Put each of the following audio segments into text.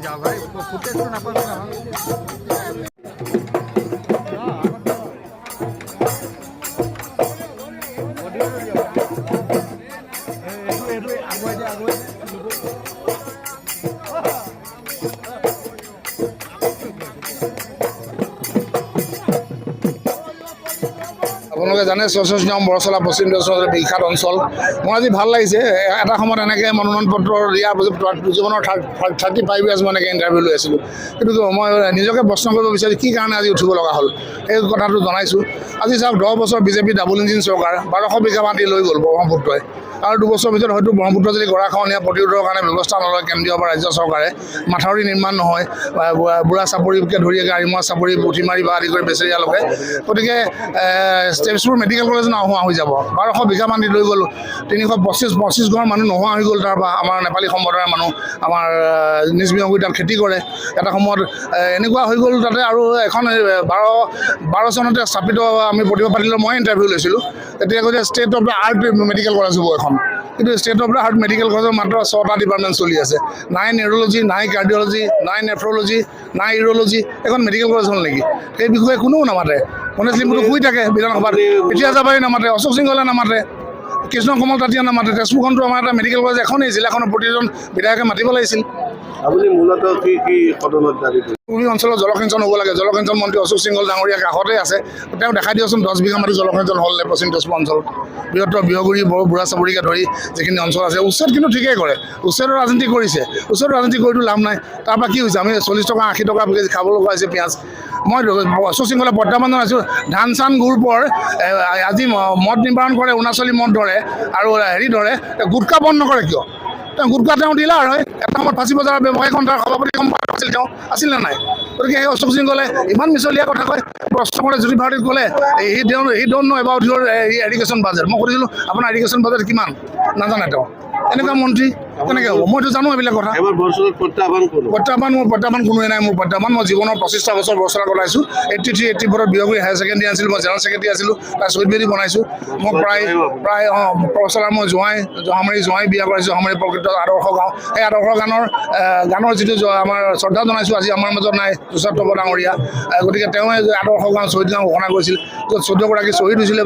যাও ভাই ফুটেজ তো নাপাবে না আপোনালোকে জানে ৬৪ নং বৰচলা পশ্চিম অঞ্চলৰ বিখ্যাত অঞ্চল। মোৰ আজি ভাল লাগিছে, এটা সময়ত এনেকৈ মনোনয়ন পত্ৰ দিয়াৰ জীৱনৰ 35 ইয়াৰ্ছ মই এনেকৈ ইণ্টাৰভিউ লৈ আছিলোঁ, কিন্তু মই নিজকে প্ৰশ্ন কৰিব বিচাৰিছোঁ কি কাৰণে আজি উঠিব লগা হ'ল। এই কথাটো জনাইছোঁ। আজি চাওক 10 বছৰ বিজেপি ডাবল ইঞ্জিন চৰকাৰ 1200 বিঘা মাটি লৈ গ'ল ব্ৰহ্মপুত্ৰই, আৰু 2 বছৰৰ ভিতৰত হয়তো ব্ৰহ্মপুত্ৰ যদি গৰাখহনীয়া প্ৰতিৰোধৰ কাৰণে ব্যৱস্থা নলয় কেন্দ্ৰীয় বা ৰাজ্য চৰকাৰে, মাথাউৰি নিৰ্মাণ নহয়, বুঢ়া চাপৰিকে ধৰি আৰিমুৱা চাপৰি পুঠিমাৰি বা আদি কৰি বেচেৰীয়ালৈকে, গতিকে ষ্টেপছবোৰ মেডিকেল কলেজ নোহোৱা হৈ যাব। 1200 বিঘা মাটি লৈ গ'ল, 325 ঘৰ মানুহ নোহোৱা হৈ গ'ল। তাৰপৰা আমাৰ নেপালী সম্প্ৰদায়ৰ মানুহ আমাৰ নিজ তাত খেতি কৰে। এটা সময়ত এনেকুৱা হৈ গ'ল তাতে, আৰু এখন 12 চনতে স্থাপিত আমি প্ৰতিভা পাতিলৰ মই ইণ্টাৰভিউ লৈছিলোঁ, তেতিয়া কৈছে state of the art medical college হ'ব এখন, কিন্তু state of the art medical কলেজৰ মাত্ৰ 6টা ডিপাৰ্টমেণ্ট চলি আছে। নাই নিউৰলজি, নাই কাৰ্ডিঅ'লজি, নাই নেফ্ৰলজি, নাই ইউৰলজি, এখন মেডিকেল কলেজ হ'ল নেকি? সেই বিষয়ে কোনেও নামাতে। গণেশ লিম্বুটো শুই থাকে বিধানসভাত, এতিয়া যাবাই নামাতে, অশোক সিংহলে নামাতে, কৃষ্ণ কমল তাঁতীয়া নামাতে। তেজপুৰখনটো আমাৰ এটা মেডিকেল কলেজ এখনেই, জিলাখনৰ প্ৰতিজন বিধায়কে মাতিব লাগিছিল। আপুনি মূলতঃ কি সদনত দাবী কৰিছে? পুৰী অঞ্চলত জলসিঞ্চন হ'ব লাগে। জলসিঞ্চন মন্ত্ৰী অশোক সিংহল ডাঙৰীয়া কাষতে আছে, তেওঁ দেখাই দিয়কচোন 10 বিঘা মাটি জলসিঞ্চন হ'ল নে পশ্চিম তেজপুৰ অঞ্চলত। বৃহত্তৰ বিহগুৰি বুঢ়া চাপৰিকে ধৰি যিখিনি অঞ্চল আছে, উচ্ছেদ কিন্তু ঠিকেই কৰে, উচ্ছেদৰ ৰাজনীতি কৰিছে। উচ্ছেদৰ ৰাজনীতি কৰিতো লাভ নাই। তাৰপৰা কি হৈছে, আমি 40 টকা 80 টকা কেজি খাব লগা হৈছে পিঁয়াজ। মই অশোক সিংহলে প্ৰত্যাহ্বান জনাইছোঁ, ধান চান গ্ৰুপৰ আজি মদ নিবাৰণ কৰে, অৰুণাচলী মদ ধৰে আৰু হেৰি ধৰে, গুটখা বন্ধ নকৰে কিয়? তেওঁ গুটখা তেওঁ ডিলাৰ হয়। এটা সময়ত ফাঁচী বজাৰৰ ব্যৱসায়ীখন তাৰ সভাপতি আছিল, তেওঁ আছিল নে নাই? গতিকে সেই অশোক সিংহলে ইমান মিছলীয়া কথা কয়। প্ৰশ্ন কৰে জ্যোতি ভাৰতীক ক'লে he don't know' about your education budget. মই সুধিছিলোঁ আপোনাৰ এডুকেশ্যন বাজেট কিমান, নাজানে তেওঁ। এনেকুৱা মন্ত্ৰী কেনেকৈ হ'ব? মইতো জানো এইবিলাক কথা। প্ৰত্যাহ্বান কোনোৱে নাই। মোৰ প্ৰত্যাহ্বান, মই জীৱনৰ 25টা বছৰ বৰচলা কটাইছোঁ। 83, 84 বিহগুৰি হায়াৰ ছেকেণ্ডেৰী আছিলোঁ, মই জেনেৰেল ছেক্ৰেটাৰী আছিলোঁ, তাৰ শ্বহীদ বেদী বনাইছোঁ। মই প্ৰায় বৰচলাৰ মই জহামাৰী বিয়া কৰাইছোঁ, জহামাৰী প্ৰকৃত আদৰ্শ গাঁও। সেই আদৰ্শ গানৰ যিটো আমাৰ শ্ৰদ্ধা জনাইছোঁ, আজি আমাৰ মাজত নাই তুষাৰ ডাঙৰীয়া, গতিকে তেওঁ আদৰ্শ গাঁও শ্বহীদ গাঁও ঘোষণা কৰিছিল, য'ত 14গৰাকী শ্বহীদ হৈছিলে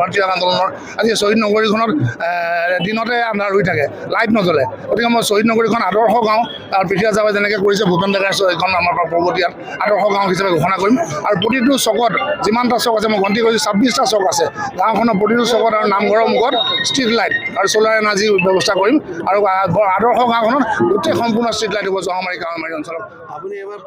ভাৰতীয় আন্দোলনৰ। আজি শ্বহীদ নগৰীখনত দিনতে আন্ধাৰ হৈ থাকে, লাইট নজ্বলে। গতিকে মই শ্বহীদ নগৰীখন আদৰ্শ গাঁও, আৰু পৃথিৱীৰাজ ৰাভাই যেনেকৈ কৰিছে ভূপেন ডেকাৰ এইখন আমাৰ পৰ্বতীয়াত আদৰ্শ গাঁও হিচাপে ঘোষণা কৰিম। আৰু প্ৰতিটো চকত যিমানটা চক আছে, মই গন্তি কৰিছোঁ 26টা চক আছে। গাঁওখনৰ প্ৰতিটো চকত আৰু নামঘৰৰ মুখত ষ্ট্ৰীট লাইট আৰু চ'লাৰ এনাৰ্জি ব্যৱস্থা কৰিম। আৰু আদৰ্শ গাঁওখনত গোটেই সম্পূৰ্ণ ষ্ট্ৰীট লাইট হ'ব জহামাৰী কাৱৈমাৰী অঞ্চলত। আপুনি এবাৰ